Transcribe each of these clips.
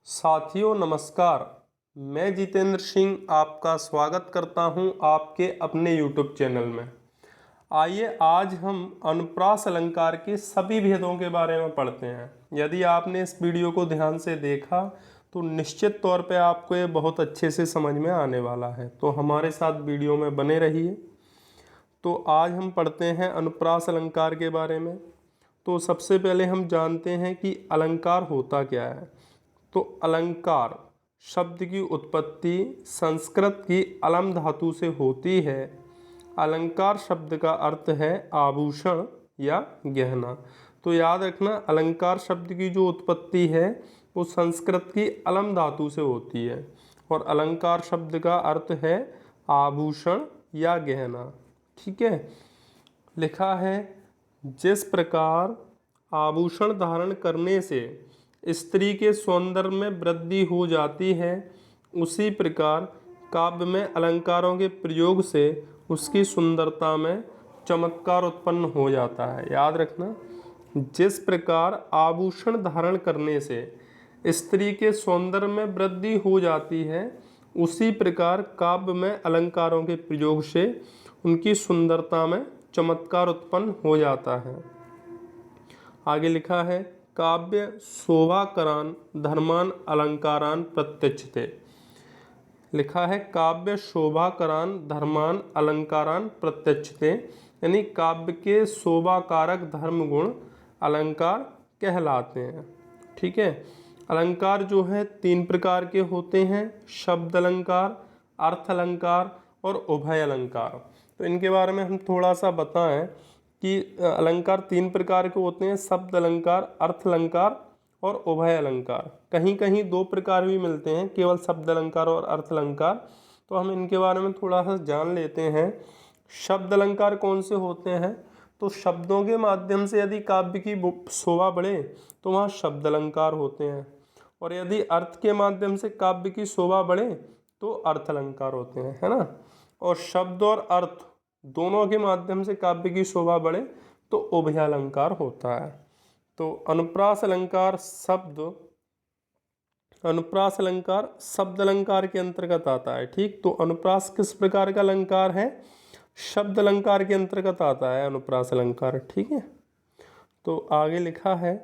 साथियों नमस्कार। मैं जितेंद्र सिंह आपका स्वागत करता हूं आपके अपने YouTube चैनल में। आइए आज हम अनुप्रास अलंकार के सभी भेदों के बारे में पढ़ते हैं। यदि आपने इस वीडियो को ध्यान से देखा तो निश्चित तौर पे आपको ये बहुत अच्छे से समझ में आने वाला है, तो हमारे साथ वीडियो में बने रहिए। तो आज हम पढ़ते हैं अनुप्रास अलंकार के बारे में। तो सबसे पहले हम जानते हैं कि अलंकार होता क्या है। तो अलंकार शब्द की उत्पत्ति संस्कृत की अलम धातु से होती है। अलंकार शब्द का अर्थ है आभूषण या गहना। तो याद रखना, अलंकार शब्द की जो उत्पत्ति है वो संस्कृत की अलम धातु से होती है और अलंकार शब्द का अर्थ है आभूषण या गहना। ठीक है, लिखा है जिस प्रकार आभूषण धारण करने से स्त्री के सौंदर्य में वृद्धि हो जाती है, उसी प्रकार काव्य में अलंकारों के प्रयोग से उसकी सुंदरता में चमत्कार उत्पन्न हो जाता है। याद रखना, जिस प्रकार आभूषण धारण करने से स्त्री के सौंदर्य में वृद्धि हो जाती है, उसी प्रकार काव्य में अलंकारों के प्रयोग से उनकी सुंदरता में चमत्कार उत्पन्न हो जाता है। आगे लिखा है काव्य शोभाकरान धर्मान अलंकारान प्रत्यक्षते। लिखा है काव्य शोभाकरान धर्मान अलंकारान प्रत्यक्षते, यानी काव्य के शोभाकारक धर्म गुण अलंकार कहलाते हैं। ठीक है, अलंकार जो है तीन प्रकार के होते हैं, शब्द अलंकार, अर्थ अलंकार और उभय अलंकार। तो इनके बारे में हम थोड़ा सा बताएं कि अलंकार तीन प्रकार के होते हैं, शब्द अलंकार, अर्थ अलंकार और उभय अलंकार। कहीं कहीं दो प्रकार भी मिलते हैं, केवल शब्द अलंकार और अर्थ अलंकार। तो हम इनके बारे में थोड़ा सा जान लेते हैं। शब्द अलंकार कौन से होते हैं? तो शब्दों के माध्यम से यदि काव्य की शोभा बढ़े तो वहाँ शब्द अलंकार होते हैं, और यदि अर्थ के माध्यम से काव्य की शोभा बढ़े तो अर्थ अलंकार होते हैं, है ना। और शब्द और अर्थ दोनों के माध्यम से काव्य की शोभा बढ़े तो उभय अलंकार होता है। तो अनुप्रास अलंकार शब्द अलंकार के अंतर्गत आता है। ठीक, तो अनुप्रास किस प्रकार का अलंकार है? शब्द अलंकार के अंतर्गत आता है अनुप्रास अलंकार। ठीक है, तो आगे लिखा है,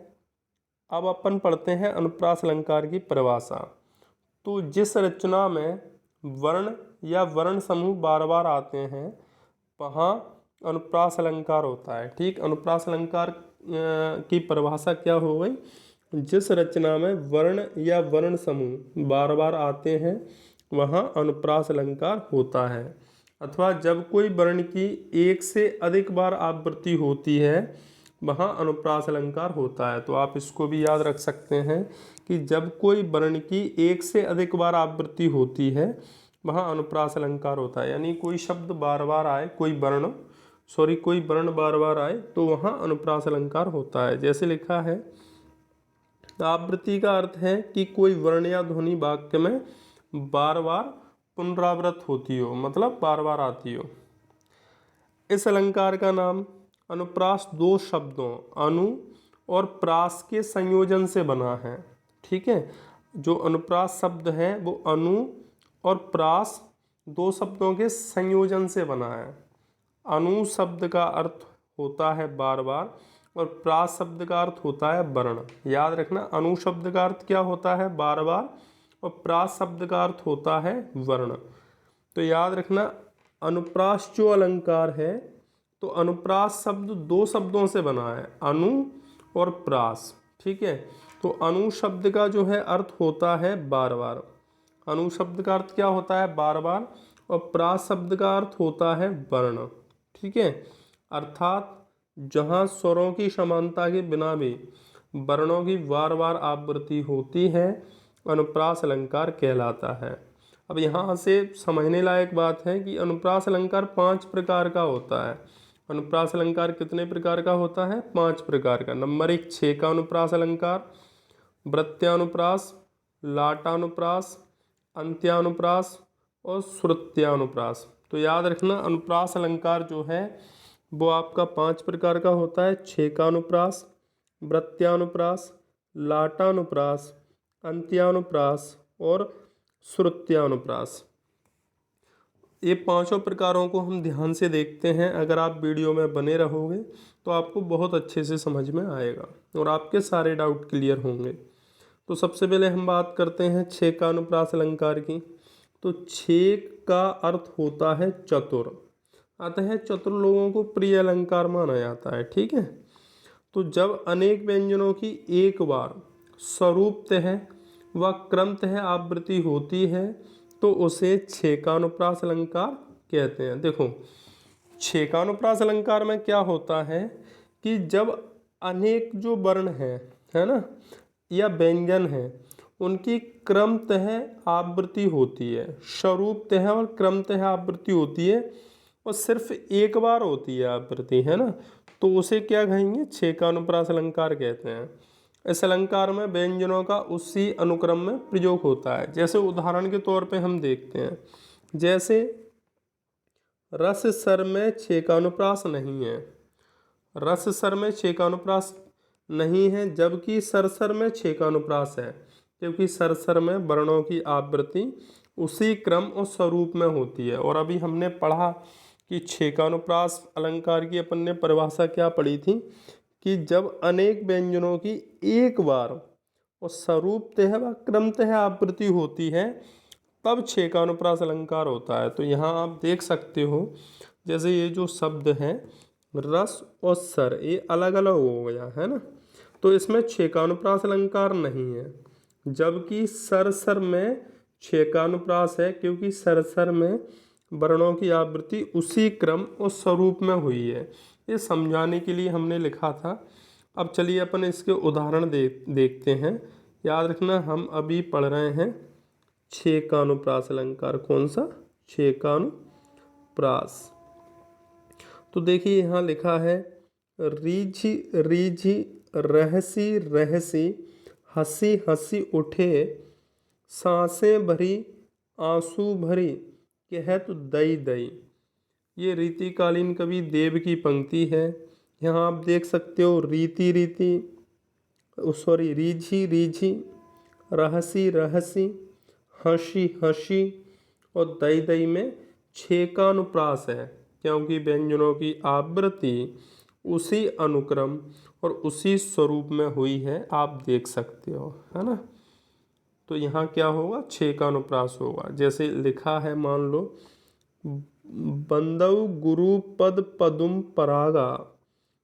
अब अपन पढ़ते हैं अनुप्रास अलंकार की परिभाषा। तो जिस रचना में वर्ण या वर्ण समूह बार बार आते हैं वहाँ अनुप्रास अलंकार होता है। ठीक, अनुप्रास अलंकार की परिभाषा क्या हो गई? जिस रचना में वर्ण या वर्ण समूह बार बार आते हैं वहाँ अनुप्रास अलंकार होता है, अथवा जब कोई वर्ण की एक से अधिक बार आवृत्ति होती है वहाँ अनुप्रास अलंकार होता है। तो आप इसको भी याद रख सकते हैं कि जब कोई वर्ण की एक से अधिक बार आवृत्ति होती है वहाँ अनुप्रास अलंकार होता है। यानी कोई शब्द बार बार आए, कोई वर्ण बार बार आए तो वहाँ अनुप्रास अलंकार होता है। जैसे लिखा है, आवृत्ति का अर्थ है कि कोई वर्ण या ध्वनि वाक्य में बार बार पुनरावृत होती हो, मतलब बार बार आती हो। इस अलंकार का नाम अनुप्रास दो शब्दों अनु और प्रास के संयोजन से बना है। ठीक है, जो अनुप्रास शब्द है वो अनु और प्रास दो शब्दों के संयोजन से बना है। अनु शब्द का अर्थ होता है बार बार और प्रास शब्द का अर्थ होता है वर्ण। याद रखना, अनु शब्द का अर्थ क्या होता है? बार बार, और प्रास शब्द का अर्थ होता है वर्ण। तो याद रखना, अनुप्रास जो अलंकार है तो अनुप्रास शब्द दो शब्दों से बना है, अनु और प्रास। ठीक है, तो अनु शब्द का जो है अर्थ होता है बार बार। अनु शब्द का अर्थ क्या होता है? बार बार, और प्रास शब्द का अर्थ होता है वर्ण। ठीक है, अर्थात जहाँ स्वरों की समानता के बिना भी वर्णों की बार बार आवृत्ति होती है अनुप्रास अलंकार कहलाता है। अब यहाँ से समझने लायक बात है कि अनुप्रास अलंकार 5 प्रकार का होता है। अनुप्रास अलंकार कितने प्रकार का होता है? 5 प्रकार का। नंबर 1 6 का अनुप्रास अलंकार, वृत्त्यानुप्रास, लाटानुप्रास, अंत्यानुप्रास और श्रुत्यानुप्रास। तो याद रखना, अनुप्रास अलंकार जो है वो आपका 5 प्रकार का होता है। 6 का अनुप्रास, वृत्त्यानुप्रास, लाटानुप्रास, अंत्यानुप्रास और श्रुत्यानुप्रास। ये पांचों प्रकारों को हम ध्यान से देखते हैं। अगर आप वीडियो में बने रहोगे तो आपको बहुत अच्छे से समझ में आएगा और आपके सारे डाउट क्लियर होंगे। तो सबसे पहले हम बात करते हैं छेकानुप्रास अलंकार की। तो छेक का अर्थ होता है चतुर, अतः चतुर लोगों को प्रिय अलंकार माना जाता है। ठीक है। तो जब अनेक व्यंजनों की एक बार स्वरूपतः व क्रमतः आवृत्ति होती है तो उसे छेकानुप्रास अलंकार कहते हैं। देखो, छेकानुप्रास अलंकार में क्या होता है कि जब अनेक जो वर्ण हैं, है ना, या व्यंजन हैं, उनकी क्रमतः आवृत्ति होती है, स्वरूपतः और क्रमतः आवृत्ति होती है और सिर्फ एक बार होती है आवृत्ति, है ना, तो उसे क्या कहेंगे? छेकानुप्रास अलंकार कहते हैं। इस अलंकार में व्यंजनों का उसी अनुक्रम में प्रयोग होता है। जैसे उदाहरण के तौर पे हम देखते हैं, जैसे रस सर में छेकानुप्रास नहीं है, रस सर में छेकानुप्रास नहीं है, जबकि सरसर में छेकानुप्रास है, क्योंकि सरसर में वर्णों की आवृत्ति उसी क्रम और स्वरूप में होती है। और अभी हमने पढ़ा कि छेकानुप्रास अलंकार की अपन ने परिभाषा क्या पढ़ी थी कि जब अनेक व्यंजनों की एक बार और स्वरूपतः व क्रमतः आवृत्ति होती है तब छेकानुप्रास अलंकार होता है। तो यहाँ आप देख सकते हो, जैसे ये जो शब्द हैं रस और सर, ये अलग अलग हो गया है ना, तो इसमें छेकानुप्रास अलंकार नहीं है, जबकि सरसर में छेकानुप्रास है, क्योंकि सरसर में वर्णों की आवृत्ति उसी क्रम और स्वरूप में हुई है। ये समझाने के लिए हमने लिखा था। अब चलिए अपन इसके उदाहरण देखते हैं। याद रखना, हम अभी पढ़ रहे हैं छेकानुप्रास अलंकार। कौन सा? छेकानुप्रास। तो देखिए यहाँ लिखा है रीझी रीझी रहसी रहसी हंसी हंसी उठे सांसें भरी आंसू भरी कहत दई दई। ये रीतिकालीन कवि देव की पंक्ति है। यहाँ आप देख सकते हो रीति रीति रीझी रीझी, रहसी रहसी, हंसी हंसी और दई दई में छेकानुप्रास है, क्योंकि व्यंजनों की आवृत्ति उसी अनुक्रम और उसी स्वरूप में हुई है, आप देख सकते हो, है ना। तो यहाँ क्या होगा? छेकानुप्रास होगा। जैसे लिखा है, मान लो बंदव गुरु पद पदुम परागा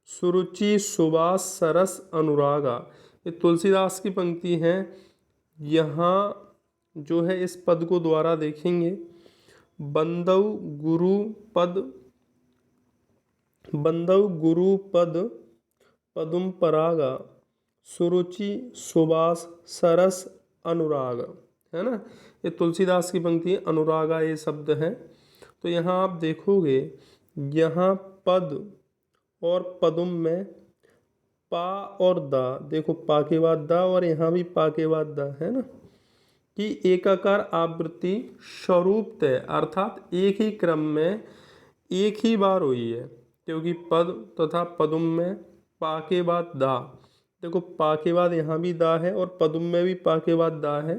सुरुचि सुबास सरस अनुरागा। ये तुलसीदास की पंक्ति है। यहाँ जो है इस पद को द्वारा देखेंगे, बंदव गुरु पद पदुम परागा सुरुचि सुबास सरस अनुराग, है ना। ये तुलसीदास की पंक्ति है, अनुरागा ये शब्द है। तो यहाँ आप देखोगे, यहाँ पद और पदुम में पा और दा, देखो पा के बाद दा और यहाँ भी पा के बाद दा, है ना, कि एकाकार आवृत्ति स्वरूपतः अर्थात एक ही क्रम में एक ही बार हुई है, क्योंकि पद तथा पदुम में पा के बाद दा, देखो पा के बाद यहाँ भी दा है और पदुम में भी पा के बाद दा है,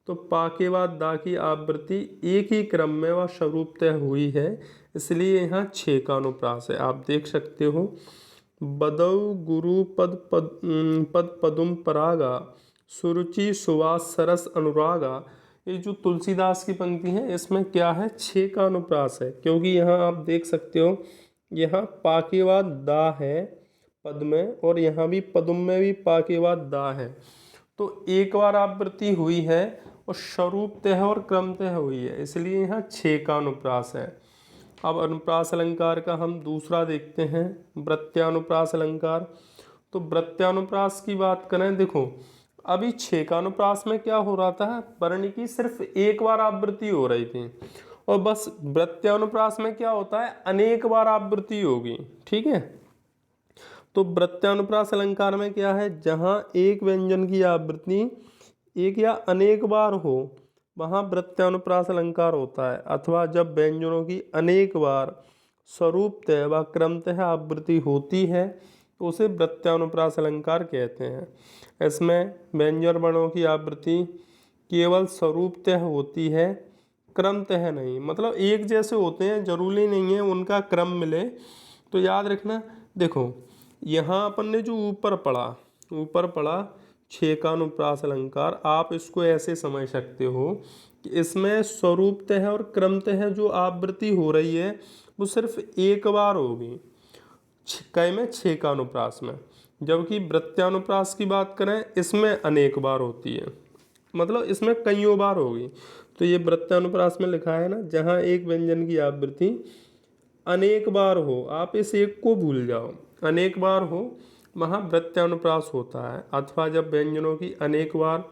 तो पा के बाद दा की आवृत्ति एक ही क्रम में व स्वरूपतः हुई है, इसलिए यहाँ छेकानुप्रास है। आप देख सकते हो बदौ गुरु पद पदुम परागा सुरुचि सुवास सरस अनुरागा। ये जो तुलसीदास की पंक्ति है इसमें क्या है? छेकानुप्रास है, क्योंकि यहाँ आप देख सकते हो यहाँ पा के बाद दा है पद में और यहाँ भी पदुम में भी पा के बाद दा है, तो एक बार आवृत्ति हुई है और स्वरूपतः और क्रमतः हुई है, इसलिए यहाँ छेकानुप्रास है। अब अनुप्रास अलंकार का हम दूसरा देखते हैं, वृत्त्यानुप्रास अलंकार। तो वृत्त्यानुप्रास की बात करें, देखो अभी छेकानुप्रास में क्या हो रहा था? वर्ण की सिर्फ एक बार आवृत्ति हो रही थी, और बस वृत्त्यानुप्रास में क्या होता है? अनेक बार आवृत्ति होगी। ठीक है। तो वृत्त्यानुप्रास अलंकार में क्या है? जहाँ एक व्यंजन की आवृत्ति एक या अनेक बार हो वहाँ वृत्त्यानुप्रास अलंकार होता है, अथवा जब व्यंजनों की अनेक बार स्वरूपतः व क्रमतः आवृत्ति होती है तो उसे प्रत्यानुप्रास अलंकार कहते हैं। इसमें व्यंजन वर्णों की आवृत्ति केवल स्वरूपतः होती है, क्रमतः नहीं। मतलब एक जैसे होते हैं, जरूरी नहीं है उनका क्रम मिले। तो याद रखना, देखो यहाँ अपन ने जो ऊपर पढ़ा छेकानुप्रास अलंकार, आप इसको ऐसे समझ सकते हो कि इसमें स्वरूपतः और क्रमतः जो आवृत्ति हो रही है वो सिर्फ एक बार होगी कै में, छेकानुप्रास में। जबकि वृत्त्यानुप्रास की बात करें इसमें अनेक बार होती है, मतलब इसमें कईयों बार होगी। तो ये वृत्त्यानुप्रास में लिखा है ना, जहाँ एक व्यंजन की आवृत्ति अनेक बार हो, आप इस एक को भूल जाओ, अनेक बार हो, वहाँ वृत्त्यानुप्रास होता है। अथवा जब व्यंजनों की अनेक बार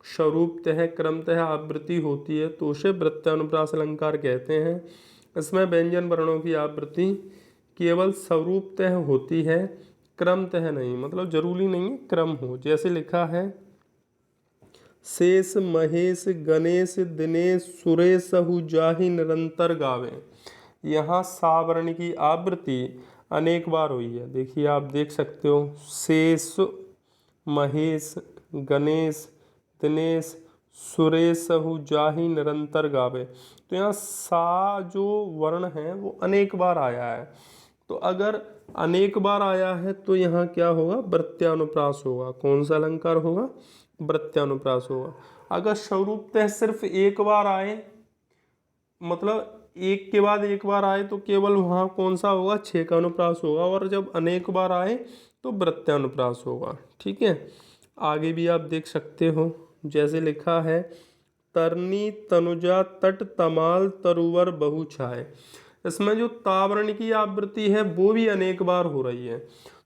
स्वरूपतः क्रमतः आवृत्ति होती है तो उसे वृत्त्यानुप्रास अलंकार कहते हैं। इसमें व्यंजन वर्णों की आवृत्ति केवल स्वरूपतः होती है, क्रमतः नहीं। मतलब जरूरी नहीं है क्रम हो। जैसे लिखा है, शेष महेश गणेश दिनेश सुरेशहु जाहि निरंतर गावे। यहाँ सा वर्ण की आवृत्ति अनेक बार हुई है। देखिए आप देख सकते हो, शेष महेश गणेश दिनेश सुरेशहु जाहि निरंतर गावे। तो यहाँ सा जो वर्ण है वो अनेक बार आया है। तो अगर अनेक बार आया है तो यहाँ क्या होगा, वृत्त्यानुप्रास होगा। कौन सा अलंकार होगा, वृत्त्यानुप्रास होगा। अगर स्वरूपतः सिर्फ एक बार आए, मतलब एक के बाद एक बार आए, तो केवल वहाँ कौन सा होगा, छेकानुप्रास होगा। और जब अनेक बार आए तो वृत्त्यानुप्रास होगा। ठीक है, आगे भी आप देख सकते हो, जैसे लिखा है, तरनी तनुजा तट तमाल तरुवर बहु छाए। इसमें जो तावर्ण की आवृत्ति है वो भी अनेक बार हो रही है।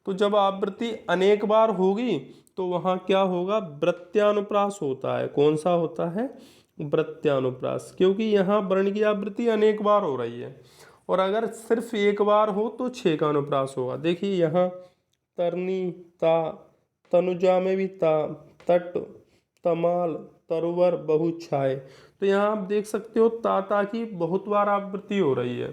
तो जब आवृत्ति अनेक बार होगी तो वहाँ क्या होगा, वृत्त्यानुप्रास होता है। कौन सा होता है, वृत्त्यानुप्रास, क्योंकि यहाँ वर्ण की आवृत्ति अनेक बार हो रही है। और अगर सिर्फ एक बार हो तो छेकानुप्रास होगा। देखिए यहाँ तरनी ता, तनुजा में भी ता, तट तमाल तरुवर बहु छाए। तो यहाँ आप देख सकते हो ताता की बहुत बार आवृत्ति हो रही है।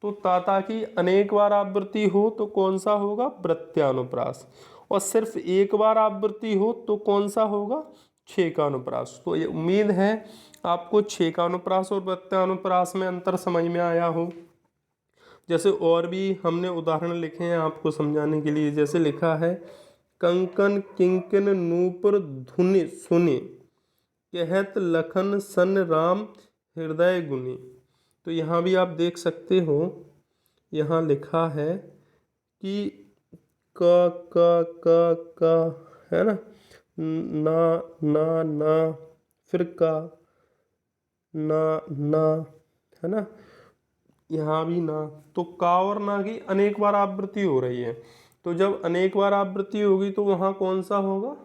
तो ताता की अनेक बार आवृत्ति हो तो कौन सा होगा, वृत्त्यानुप्रास। और सिर्फ एक बार आवृत्ति हो तो कौन सा होगा, छेकानुप्रास। तो ये उम्मीद है आपको छेकानुप्रास और वृत्त्यानुप्रास में अंतर समझ में आया हो। जैसे और भी हमने उदाहरण लिखे हैं आपको समझाने के लिए। जैसे लिखा है, कंकन किंकिन नूपुर धुनि सुनि कहत लखन सन राम हृदय गुनि। तो यहाँ भी आप देख सकते हो, यहाँ लिखा है कि क है ना, ना फिर का ना है ना, यहाँ भी ना। तो का और ना की अनेक बार आवृत्ति हो रही है। तो जब अनेक बार आवृत्ति होगी तो वहाँ कौन सा होगा,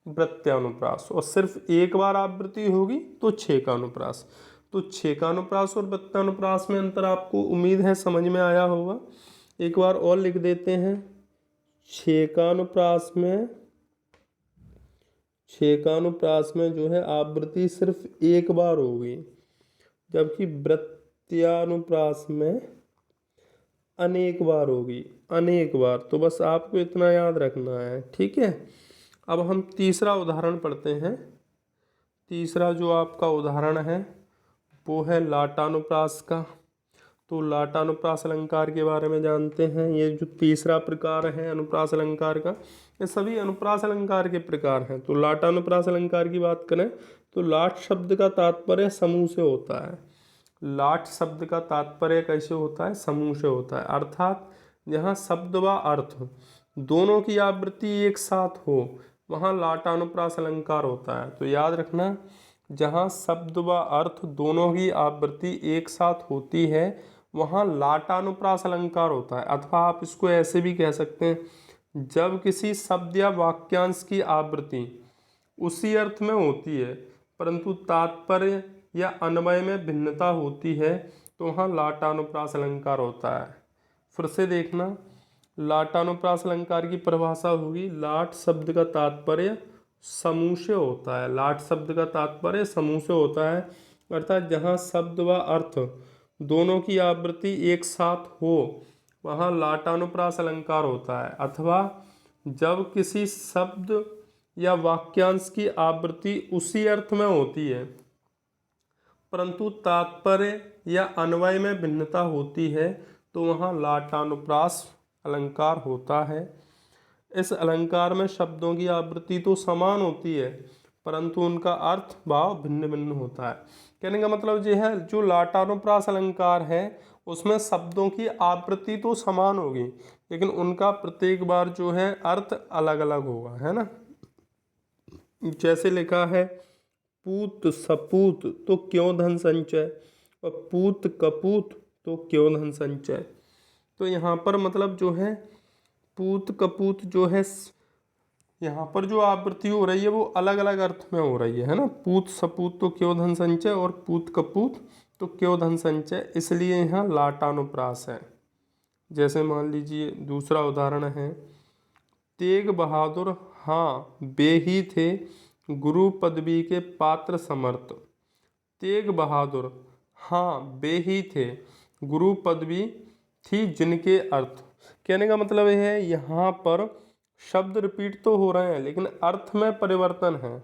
वृत्त्यानुप्रास। और सिर्फ एक बार आवृत्ति होगी तो छेकानुप्रास। तो छेकानुप्रास और वृत्त्यानुप्रास में अंतर आपको उम्मीद है समझ में आया होगा। एक बार और लिख देते हैं, छेकानुप्रास में जो है आवृत्ति सिर्फ एक बार होगी, जबकि वृत्त्यानुप्रास में अनेक बार होगी, अनेक बार। तो बस आपको इतना याद रखना है। ठीक है, अब हम तीसरा उदाहरण पढ़ते हैं। तीसरा जो आपका उदाहरण है वो है लाटानुप्रास का। तो लाटानुप्रास अलंकार के बारे में जानते हैं। ये जो तीसरा प्रकार है अनुप्रास अलंकार का, ये सभी अनुप्रास अलंकार के प्रकार हैं। तो लाटानुप्रास अलंकार की बात करें तो लाट शब्द का तात्पर्य समूह से होता है। लाट शब्द का तात्पर्य कैसे होता है, समूह से होता है। अर्थात जहाँ शब्द व अर्थ दोनों की आवृत्ति एक साथ हो वहाँ लाटानुप्रास अलंकार होता है। तो याद रखना, जहाँ शब्द व अर्थ दोनों की आवृत्ति एक साथ होती है वहाँ लाटानुप्रास अलंकार होता है। अथवा आप इसको ऐसे भी कह सकते हैं, जब किसी शब्द या वाक्यांश की आवृत्ति उसी अर्थ में होती है परंतु तात्पर्य या अन्वय में भिन्नता होती है तो वहाँ लाटानुप्रास अलंकार होता है। फिर से देखना, लाटानुप्रास अलंकार की परिभाषा होगी, लाट शब्द का तात्पर्य समूह से होता है। लाट शब्द का तात्पर्य समूह से होता है, अर्थात जहाँ शब्द व अर्थ दोनों की आवृत्ति एक साथ हो वहाँ लाटानुप्रास अलंकार होता है। अथवा जब किसी शब्द या वाक्यांश की आवृत्ति उसी अर्थ में होती है परंतु तात्पर्य या अन्वय में भिन्नता होती है तो वहाँ लाटानुप्रास अलंकार होता है। इस अलंकार में शब्दों की आवृत्ति तो समान होती है परंतु उनका अर्थ भाव भिन्न भिन्न होता है। कहने का मतलब ये है, जो लाटानुप्रास अलंकार है उसमें शब्दों की आवृत्ति तो समान होगी लेकिन उनका प्रत्येक बार जो है अर्थ अलग अलग होगा, है ना। जैसे लिखा है पूत सपूत तो क्यों धन संचय, और पूत कपूत तो क्यों धन संचय। तो यहाँ पर मतलब जो है पूत कपूत जो है, यहाँ पर जो आवृत्ति हो रही है वो अलग अलग अर्थ में हो रही है ना। पूत सपूत तो क्यों धन संचय और पूत कपूत तो क्यों धन संचय, इसलिए यहाँ लाटानुप्रास है। जैसे मान लीजिए दूसरा उदाहरण है, तेग बहादुर हाँ बे ही थे गुरु पदवी के पात्र समर्थ। तेग बहादुर हाँ बे ही थे गुरु पदवी थी जिनके अर्थ। कहने का मतलब यह है यहाँ पर शब्द रिपीट तो हो रहे हैं लेकिन अर्थ में परिवर्तन है।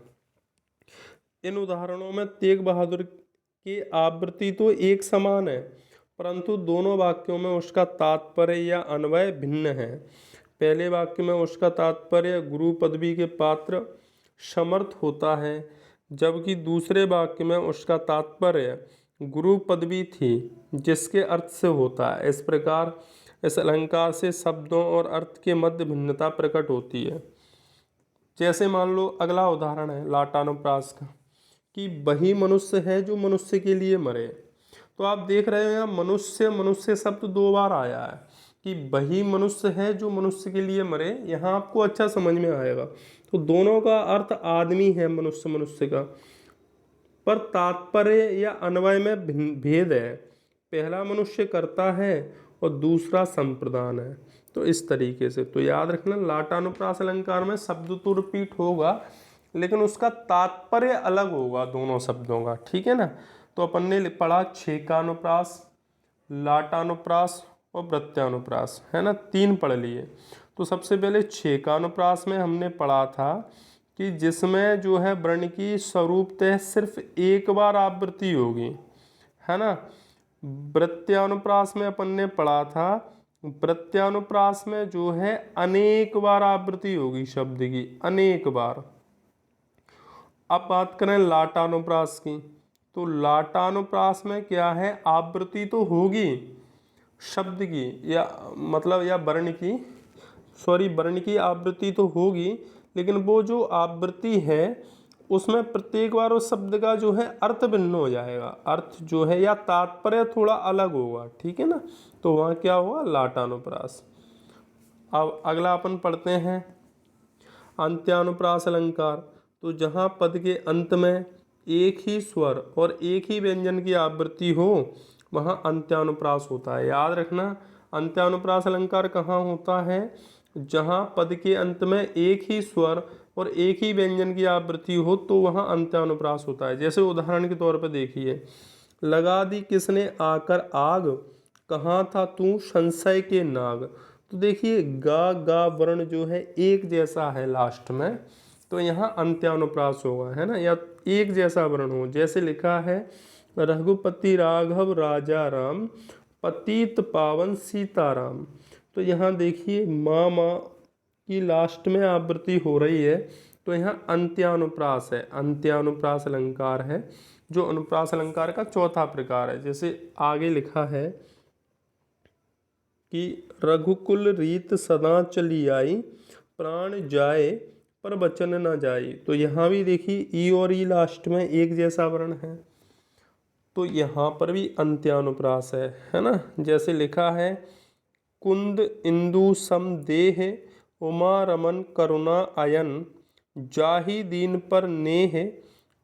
इन उदाहरणों में तेग बहादुर की आवृत्ति तो एक समान है परंतु दोनों वाक्यों में उसका तात्पर्य या अन्वय भिन्न है। पहले वाक्य में उसका तात्पर्य गुरु पदवी के पात्र समर्थ होता है जबकि दूसरे वाक्य में उसका तात्पर्य गुरु पदवी थी जिसके अर्थ से होता है। इस प्रकार इस अलंकार से शब्दों और अर्थ के मध्य भिन्नता प्रकट होती है। जैसे मान लो अगला उदाहरण है लाटानुप्रास का, कि वही मनुष्य है जो मनुष्य के लिए मरे। तो आप देख रहे हो यहाँ मनुष्य मनुष्य शब्द दो बार आया है कि वही मनुष्य है जो मनुष्य के लिए मरे, यहाँ आपको अच्छा समझ में आएगा। तो दोनों का अर्थ आदमी है मनुष्य मनुष्य का, पर तात्पर्य या अन्वय में भेद है। पहला मनुष्य करता है और दूसरा संप्रदान है। तो इस तरीके से तो याद रखना लाटानुप्रास अलंकार में शब्द तो रिपीट होगा लेकिन उसका तात्पर्य अलग होगा दोनों शब्दों का, ठीक है ना। तो अपन ने पढ़ा छेकानुप्रास, लाटानुप्रास और वृत्त्यानुप्रास, है ना, तीन पढ़ लिए। तो सबसे पहले छेकानुप्रास में हमने पढ़ा था कि जिसमें जो है वर्ण की स्वरूपतः सिर्फ एक बार आवृत्ति होगी, है ना। वृत्त्यानुप्रास में अपन ने पढ़ा था वृत्त्यानुप्रास में जो है अनेक बार आवृत्ति होगी शब्द की, अनेक बार। अब बात करें लाटानुप्रास की, तो लाटानुप्रास में क्या है, आवृत्ति तो होगी शब्द की या मतलब या वर्ण की, वर्ण की आवृत्ति तो होगी लेकिन वो जो आवृत्ति है उसमें प्रत्येक बार उस शब्द का जो है अर्थ भिन्न हो जाएगा, अर्थ जो है या तात्पर्य थोड़ा अलग होगा, ठीक है ना। तो वहाँ क्या हुआ, लाटानुप्रास। अब अगला अपन पढ़ते हैं अंत्यानुप्रास अलंकार। तो जहाँ पद के अंत में एक ही स्वर और एक ही व्यंजन की आवृत्ति हो वहाँ अंत्यानुप्रास होता है। याद रखना अंत्यानुप्रास अलंकार कहाँ होता है, जहाँ पद के अंत में एक ही स्वर और एक ही व्यंजन की आवृत्ति हो तो वहाँ अंत्यानुप्रास होता है। जैसे उदाहरण के तौर पर देखिए, लगा दी किसने आकर आग, कहाँ था तू संशय के नाग। तो देखिए गा वर्ण जो है एक जैसा है लास्ट में, तो यहाँ अंत्यानुप्रास होगा, है ना, या एक जैसा वर्ण हो। जैसे लिखा है रघुपति राघव राजा राम, पतित पावन सीताराम। तो यहाँ देखिए माँ की लास्ट में आवृत्ति हो रही है तो यहाँ अंत्यानुप्रास है, अंत्यानुप्रास अलंकार है जो अनुप्रास अलंकार का चौथा प्रकार है। जैसे आगे लिखा है कि रघुकुल रीत सदा चली आई, प्राण जाए पर वचन न जाई। तो यहाँ भी देखिए ई और ई लास्ट में एक जैसा वर्ण है तो यहाँ पर भी अंत्यानुप्रास है ना। जैसे लिखा है कुंद इंदु सम देह, उमा रमन करुणा अयन, जाहि दीन पर नेह,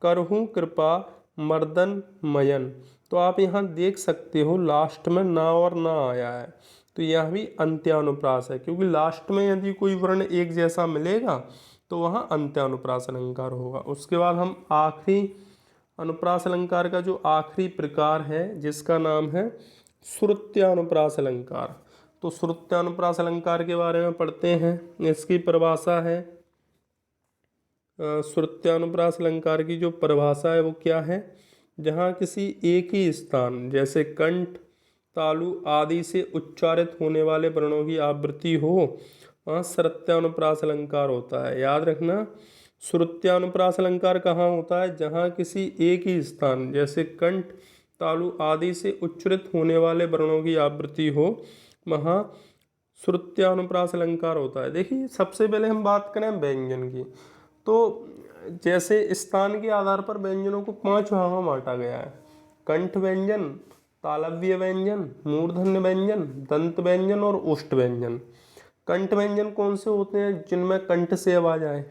करहूँ कृपा मर्दन मयन। तो आप यहाँ देख सकते हो लास्ट में ना और ना आया है तो यह भी अंत्यानुप्रास है, क्योंकि लास्ट में यदि कोई वर्ण एक जैसा मिलेगा तो वहाँ अंत्यानुप्रास अलंकार होगा। उसके बाद हम आखिरी अनुप्रास अलंकार का जो आखिरी प्रकार है जिसका नाम है श्रुत्यानुप्रास अलंकार। तो श्रुत्यानुप्रास अलंकार के बारे में पढ़ते हैं। इसकी परिभाषा है, श्रुत्यानुप्रास अलंकार की जो परिभाषा है वो क्या है, जहाँ किसी एक ही स्थान जैसे कंठ, तालु आदि से उच्चारित होने वाले वर्णों की आवृत्ति हो, वहाँ श्रुत्यानुप्रास अलंकार होता है। याद रखना, श्रुत्यानुप्रास अलंकार कहाँ होता है, जहाँ किसी एक ही स्थान जैसे कंठ, तालु आदि से उच्चारित होने वाले वर्णों की आवृत्ति हो, वहाँ श्रुत्यानुप्रास अलंकार होता है। देखिए, सबसे पहले हम बात करें व्यंजन की, तो जैसे स्थान के आधार पर व्यंजनों को 5 भागों में बांटा गया है। कंठ व्यंजन, तालव्य व्यंजन, मूर्धन्य व्यंजन, दंत व्यंजन और ओष्ठ व्यंजन। कंठ व्यंजन कौन से होते हैं, जिनमें कंठ से आवाज आए।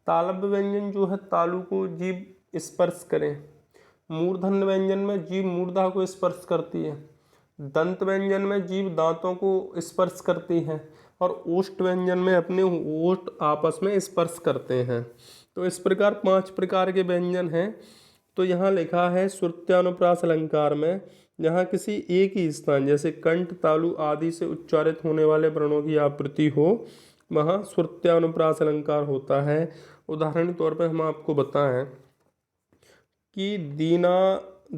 तालव्य व्यंजन जो है तालु को जीभ स्पर्श करे। मूर्धन्य व्यंजन में जीभ मूर्धा को स्पर्श करती है। दंत व्यंजन में जीभ दांतों को स्पर्श करती है। और ओष्ठ व्यंजन में अपने ओष्ठ आपस में स्पर्श करते हैं। तो इस प्रकार 5 प्रकार के व्यंजन हैं। तो यहाँ लिखा है श्रुत्यानुप्रास अलंकार में, जहाँ किसी एक ही स्थान जैसे कंठ, तालु आदि से उच्चारित होने वाले वर्णों की आवृत्ति हो, वहाँ श्रुत्यानुप्रास अलंकार होता है। उदाहरण के तौर पर हम आपको बताएं कि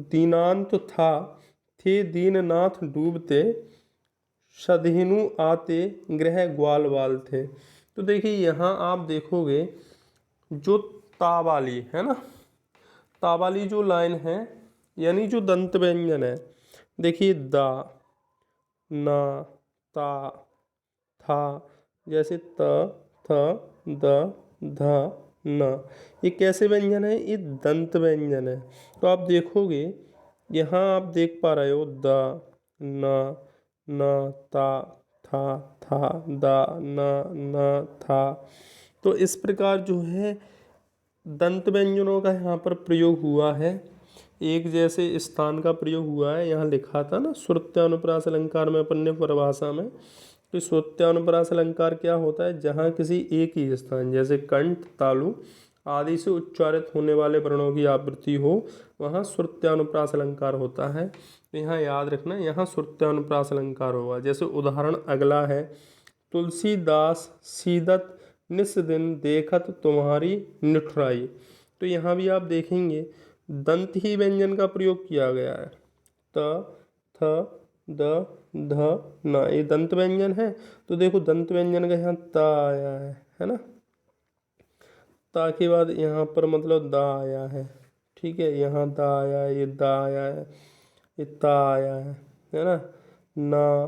दीनांत था, थे दीननाथ डूबते, सधेनु आते गृह ग्वाल बाल थे। तो देखिए, यहाँ आप देखोगे जो ता वाली है ना, ता वाली जो लाइन है, यानी जो दंत व्यंजन है, देखिए दा, ना, ता, था, जैसे त, थ, द, ध, न, ये कैसे व्यंजन है, ये दंत व्यंजन है। तो आप देखोगे, यहाँ आप देख पा रहे हो द, न, ता, था, दा, न, था। तो इस प्रकार जो है दंत व्यंजनों का यहाँ पर प्रयोग हुआ है। एक जैसे स्थान का प्रयोग हुआ है। यहाँ लिखा था ना श्रुत्यानुप्रास अलंकार में, अपन ने परिभाषा में, तो श्रुत्यानुप्रास अलंकार क्या होता है, जहाँ किसी एक ही स्थान जैसे कंठ, तालु आदि से उच्चारित होने वाले वर्णों की आवृत्ति हो, वहाँ श्रुत्यानुप्रास अलंकार होता है। तो यहाँ याद रखना, यहाँ श्रुत्यानुप्रास अलंकार होगा। जैसे उदाहरण अगला है, तुलसीदास सीदत निस दिन देखत तुम्हारी निठुराई। तो यहाँ भी आप देखेंगे दंत ही व्यंजन का प्रयोग किया गया है। त, थ, द, ध, न, ये दंत व्यंजन है। तो देखो दंत व्यंजन का यहाँ ता आया है ना। ता के बाद यहाँ पर मतलब दा आया है, ठीक है, यहाँ दा आया है, ये दा आया है, ये ता आया है ना। ना,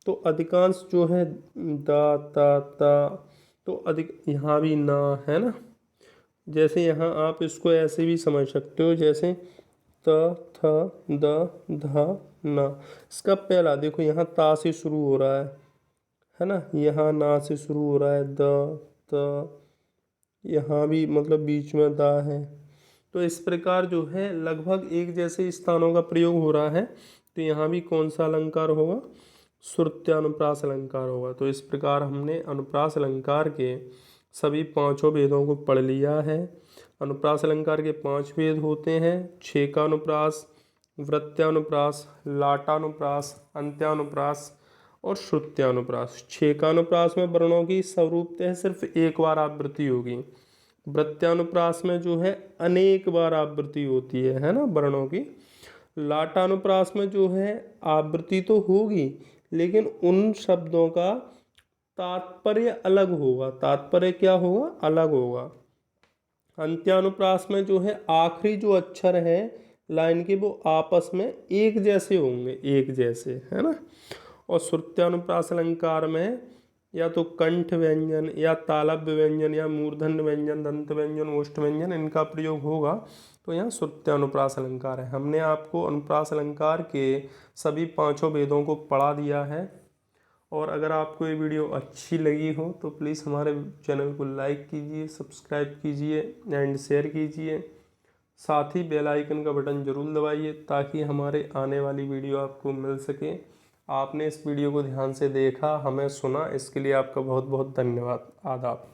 तो अधिकांश जो है दा, ता, तो अधिक यहाँ भी ना है ना। जैसे यहाँ आप इसको ऐसे भी समझ सकते हो, जैसे त, थ, द, ध, न। इसका पहला देखो, यहाँ ता से शुरू हो रहा है ना, यहाँ ना से शुरू हो रहा है, द, त, यहाँ भी मतलब बीच में दा है। तो इस प्रकार जो है लगभग एक जैसे स्थानों का प्रयोग हो रहा है। तो यहाँ भी कौन सा अलंकार होगा, श्रुत्यानुप्रास अलंकार होगा। तो इस प्रकार हमने अनुप्रास अलंकार के सभी 5 भेदों को पढ़ लिया है। अनुप्रास अलंकार के 5 भेद होते हैं, छेकानुप्रास, वृत्त्यानुप्रास, लाटानुप्रास, अंत्यानुप्रास और श्रुत्यानुप्रास। छेकानुप्रास में वर्णों की स्वरूपतः सिर्फ एक बार आवृत्ति होगी। वृत्त्यानुप्रास में जो है अनेक बार आवृत्ति होती है ना वर्णों की। लाटानुप्रास में जो है आवृत्ति तो होगी, लेकिन उन शब्दों का तात्पर्य अलग होगा। तात्पर्य क्या होगा, अलग होगा। अंत्यानुप्रास में जो है आखिरी जो अक्षर है लाइन के, वो आपस में एक जैसे होंगे, एक जैसे, है ना। और श्रुत्यानुप्रास अलंकार में या तो कंठ व्यंजन या तालव्य व्यंजन या मूर्धन्य व्यंजन, दंत व्यंजन, ओष्ठ व्यंजन, इनका प्रयोग होगा। तो यहाँ श्रुत्यानुप्रास अलंकार है। हमने आपको अनुप्रास अलंकार के सभी 5 भेदों को पढ़ा दिया है। और अगर आपको ये वीडियो अच्छी लगी हो तो प्लीज़ हमारे चैनल को लाइक कीजिए, सब्सक्राइब कीजिए एंड शेयर कीजिए। साथ ही बेल आइकन का बटन ज़रूर दबाइए ताकि हमारे आने वाली वीडियो आपको मिल सके। आपने इस वीडियो को ध्यान से देखा, हमें सुना, इसके लिए आपका बहुत बहुत धन्यवाद। आदाब।